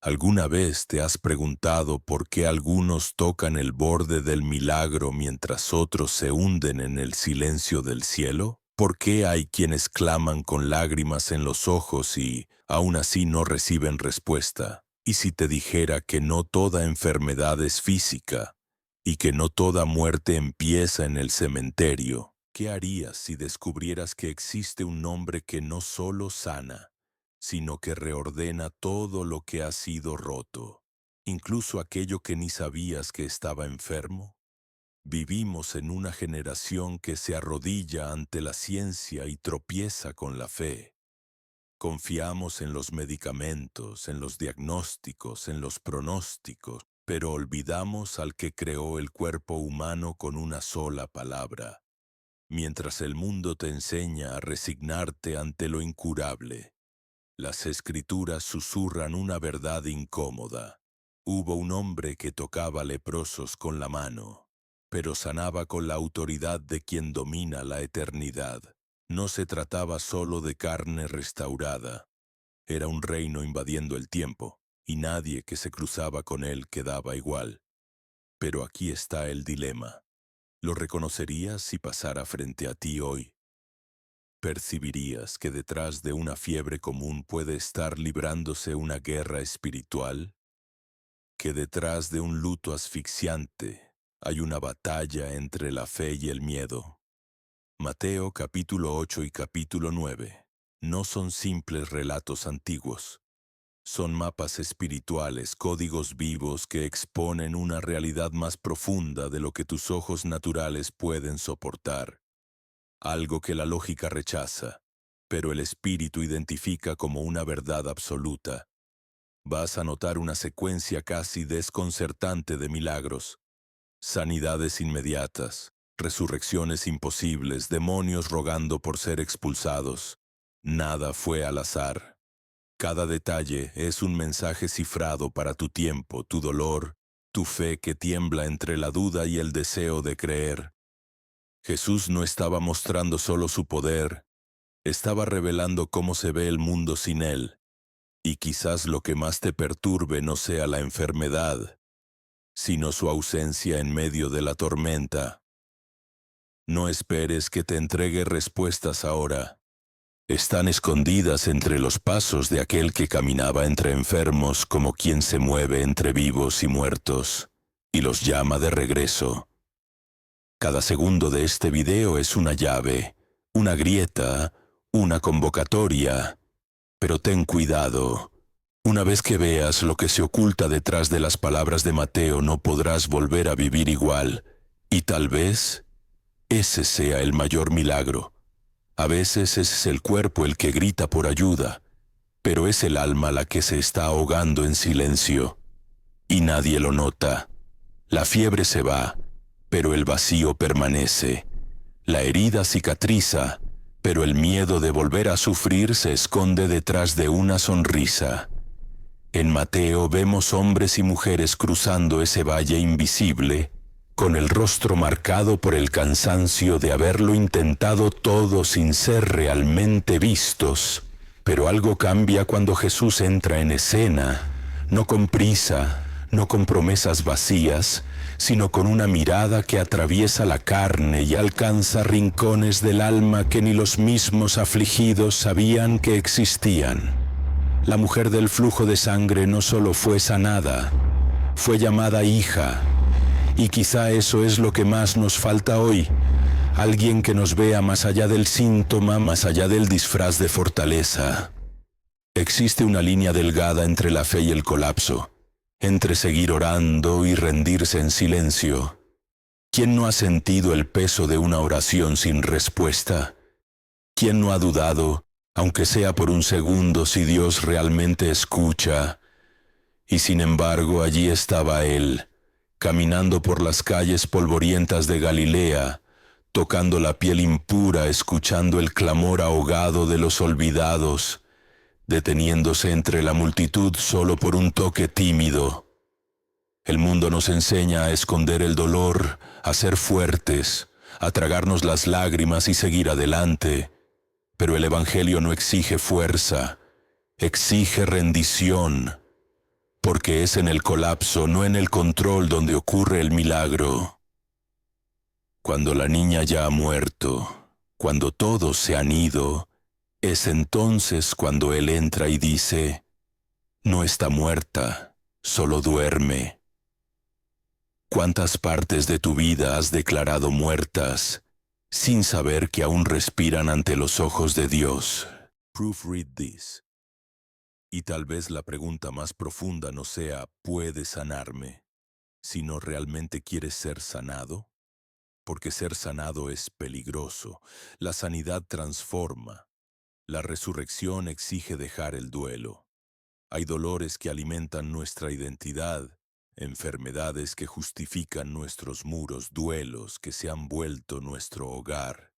¿Alguna vez te has preguntado por qué algunos tocan el borde del milagro mientras otros se hunden en el silencio del cielo? ¿Por qué hay quienes claman con lágrimas en los ojos y aún así no reciben respuesta? ¿Y si te dijera que no toda enfermedad es física y que no toda muerte empieza en el cementerio? ¿Qué harías si descubrieras que existe un nombre que no solo sana, sino que reordena todo lo que ha sido roto, incluso aquello que ni sabías que estaba enfermo? Vivimos en una generación que se arrodilla ante la ciencia y tropieza con la fe. Confiamos en los medicamentos, en los diagnósticos, en los pronósticos, pero olvidamos al que creó el cuerpo humano con una sola palabra. Mientras el mundo te enseña a resignarte ante lo incurable, las escrituras susurran una verdad incómoda. Hubo un hombre que tocaba leprosos con la mano, pero sanaba con la autoridad de quien domina la eternidad. No se trataba solo de carne restaurada. Era un reino invadiendo el tiempo, y nadie que se cruzaba con él quedaba igual. Pero aquí está el dilema. ¿Lo reconocerías si pasara frente a ti hoy? ¿Percibirías que detrás de una fiebre común puede estar librándose una guerra espiritual? ¿Que detrás de un luto asfixiante hay una batalla entre la fe y el miedo? Mateo capítulo 8 y capítulo 9 no son simples relatos antiguos. Son mapas espirituales, códigos vivos que exponen una realidad más profunda de lo que tus ojos naturales pueden soportar. Algo que la lógica rechaza, pero el espíritu identifica como una verdad absoluta. Vas a notar una secuencia casi desconcertante de milagros, sanidades inmediatas, resurrecciones imposibles, demonios rogando por ser expulsados. Nada fue al azar. Cada detalle es un mensaje cifrado para tu tiempo, tu dolor, tu fe que tiembla entre la duda y el deseo de creer. Jesús no estaba mostrando solo su poder, estaba revelando cómo se ve el mundo sin Él. Y quizás lo que más te perturbe no sea la enfermedad, sino su ausencia en medio de la tormenta. No esperes que te entregue respuestas ahora. Están escondidas entre los pasos de aquel que caminaba entre enfermos como quien se mueve entre vivos y muertos, y los llama de regreso. Cada segundo de este video es una llave, una grieta, una convocatoria. Pero ten cuidado. Una vez que veas lo que se oculta detrás de las palabras de Mateo, no podrás volver a vivir igual. Y tal vez ese sea el mayor milagro. A veces es el cuerpo el que grita por ayuda, pero es el alma la que se está ahogando en silencio. Y nadie lo nota. La fiebre se va, pero el vacío permanece. La herida cicatriza, pero el miedo de volver a sufrir se esconde detrás de una sonrisa. En Mateo vemos hombres y mujeres cruzando ese valle invisible, con el rostro marcado por el cansancio de haberlo intentado todo sin ser realmente vistos. Pero algo cambia cuando Jesús entra en escena, no con prisa, no con promesas vacías, sino con una mirada que atraviesa la carne y alcanza rincones del alma que ni los mismos afligidos sabían que existían. La mujer del flujo de sangre no solo fue sanada, fue llamada hija, y quizá eso es lo que más nos falta hoy. Alguien que nos vea más allá del síntoma, más allá del disfraz de fortaleza. Existe una línea delgada entre la fe y el colapso, entre seguir orando y rendirse en silencio. ¿Quién no ha sentido el peso de una oración sin respuesta? ¿Quién no ha dudado, aunque sea por un segundo, si Dios realmente escucha? Y sin embargo, allí estaba Él, caminando por las calles polvorientas de Galilea, tocando la piel impura, escuchando el clamor ahogado de los olvidados, deteniéndose entre la multitud solo por un toque tímido. El mundo nos enseña a esconder el dolor, a ser fuertes, a tragarnos las lágrimas y seguir adelante. Pero el Evangelio no exige fuerza, exige rendición. porque es en el colapso, no en el control, donde ocurre el milagro. Cuando la niña ya ha muerto, cuando todos se han ido, es entonces cuando él entra y dice: no está muerta, solo duerme. ¿Cuántas partes de tu vida has declarado muertas, sin saber que aún respiran ante los ojos de Dios? Proofread this. Y tal vez la pregunta más profunda no sea ¿puedes sanarme?, sino ¿realmente quieres ser sanado? Porque ser sanado es peligroso. La sanidad transforma. La resurrección exige dejar el duelo. Hay dolores que alimentan nuestra identidad, enfermedades que justifican nuestros muros, duelos que se han vuelto nuestro hogar.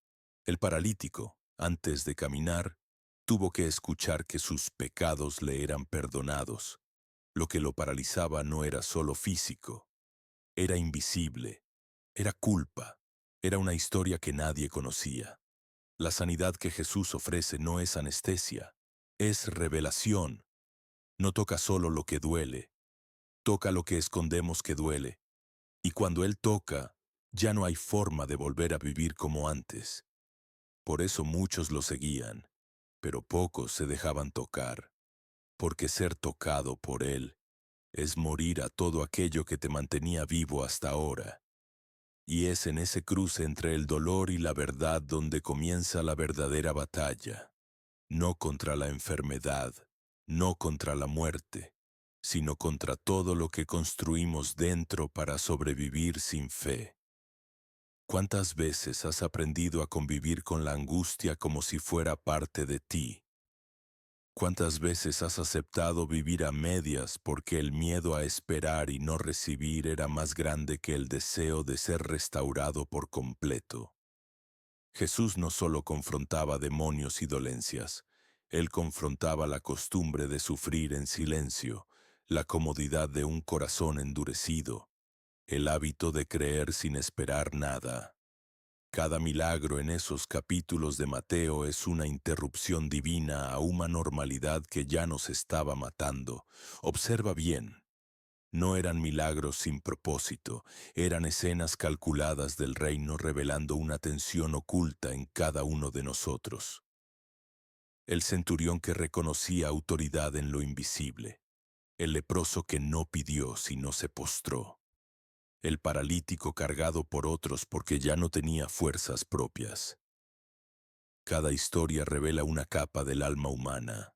El paralítico, antes de caminar, tuvo que escuchar que sus pecados le eran perdonados. Lo que lo paralizaba no era solo físico, era invisible, era culpa, era una historia que nadie conocía. La sanidad que Jesús ofrece no es anestesia, es revelación. No toca solo lo que duele, toca lo que escondemos que duele. Y cuando Él toca, ya no hay forma de volver a vivir como antes. Por eso muchos lo seguían, pero pocos se dejaban tocar, porque ser tocado por Él es morir a todo aquello que te mantenía vivo hasta ahora. Y es en ese cruce entre el dolor y la verdad donde comienza la verdadera batalla. No contra la enfermedad, no contra la muerte, sino contra todo lo que construimos dentro para sobrevivir sin fe. ¿Cuántas veces has aprendido a convivir con la angustia como si fuera parte de ti? ¿Cuántas veces has aceptado vivir a medias porque el miedo a esperar y no recibir era más grande que el deseo de ser restaurado por completo? Jesús no solo confrontaba demonios y dolencias, Él confrontaba la costumbre de sufrir en silencio, la comodidad de un corazón endurecido, el hábito de creer sin esperar nada. Cada milagro en esos capítulos de Mateo es una interrupción divina a una normalidad que ya nos estaba matando. Observa bien. No eran milagros sin propósito, eran escenas calculadas del reino revelando una tensión oculta en cada uno de nosotros. El centurión que reconocía autoridad en lo invisible, el leproso que no pidió sino se postró, el paralítico cargado por otros porque ya no tenía fuerzas propias. Cada historia revela una capa del alma humana,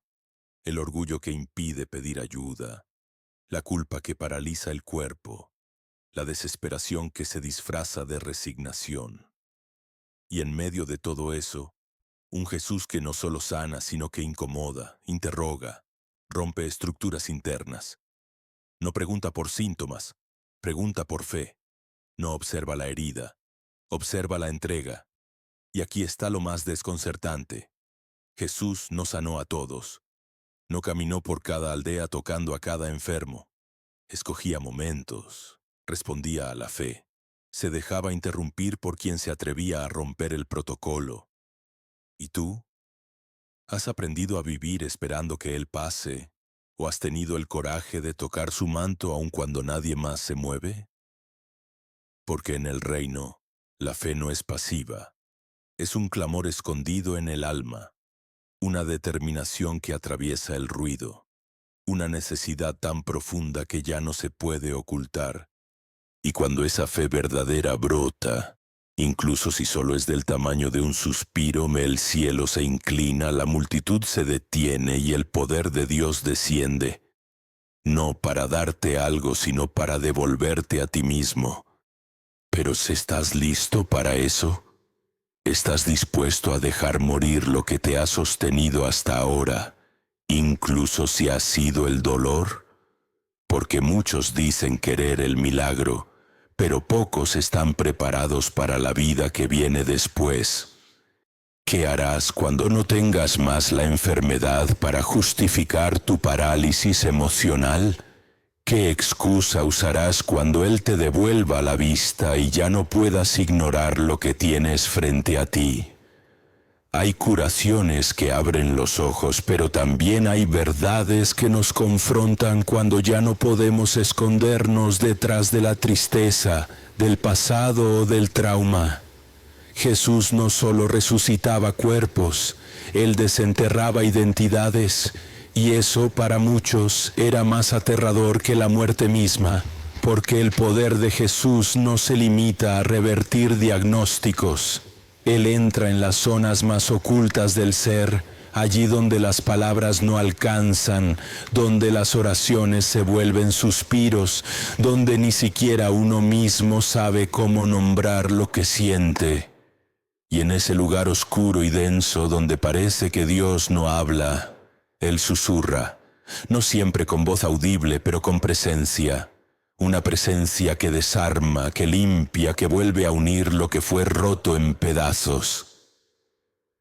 el orgullo que impide pedir ayuda, la culpa que paraliza el cuerpo, la desesperación que se disfraza de resignación. Y en medio de todo eso, un Jesús que no solo sana, sino que incomoda, interroga, rompe estructuras internas. No pregunta por síntomas, pregunta por fe. No observa la herida, observa la entrega. Y aquí está lo más desconcertante. Jesús no sanó a todos. No caminó por cada aldea tocando a cada enfermo. Escogía momentos, respondía a la fe. Se dejaba interrumpir por quien se atrevía a romper el protocolo. ¿Y tú? ¿Has aprendido a vivir esperando que Él pase? ¿O has tenido el coraje de tocar su manto aun cuando nadie más se mueve? Porque en el reino, la fe no es pasiva. Es un clamor escondido en el alma, una determinación que atraviesa el ruido, una necesidad tan profunda que ya no se puede ocultar. Y cuando esa fe verdadera brota, incluso si solo es del tamaño de un suspiro, el cielo se inclina, la multitud se detiene y el poder de Dios desciende, no para darte algo, sino para devolverte a ti mismo. Pero si estás listo para eso, ¿estás dispuesto a dejar morir lo que te ha sostenido hasta ahora, incluso si ha sido el dolor? Porque muchos dicen querer el milagro, pero pocos están preparados para la vida que viene después. ¿Qué harás cuando no tengas más la enfermedad para justificar tu parálisis emocional? ¿Qué excusa usarás cuando Él te devuelva la vista y ya no puedas ignorar lo que tienes frente a ti? Hay curaciones que abren los ojos, pero también hay verdades que nos confrontan cuando ya no podemos escondernos detrás de la tristeza, del pasado o del trauma. Jesús no solo resucitaba cuerpos, Él desenterraba identidades, y eso para muchos era más aterrador que la muerte misma, porque el poder de Jesús no se limita a revertir diagnósticos. Él entra en las zonas más ocultas del ser, allí donde las palabras no alcanzan, donde las oraciones se vuelven suspiros, donde ni siquiera uno mismo sabe cómo nombrar lo que siente. Y en ese lugar oscuro y denso donde parece que Dios no habla, Él susurra, no siempre con voz audible, pero con presencia. Una presencia que desarma, que limpia, que vuelve a unir lo que fue roto en pedazos.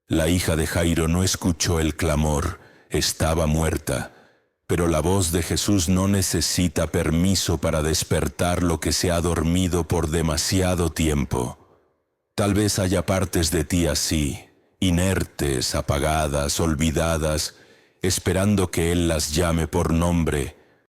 La hija de Jairo no escuchó el clamor, estaba muerta, pero la voz de Jesús no necesita permiso para despertar lo que se ha dormido por demasiado tiempo. Tal vez haya partes de ti así, inertes, apagadas, olvidadas, esperando que Él las llame por nombre,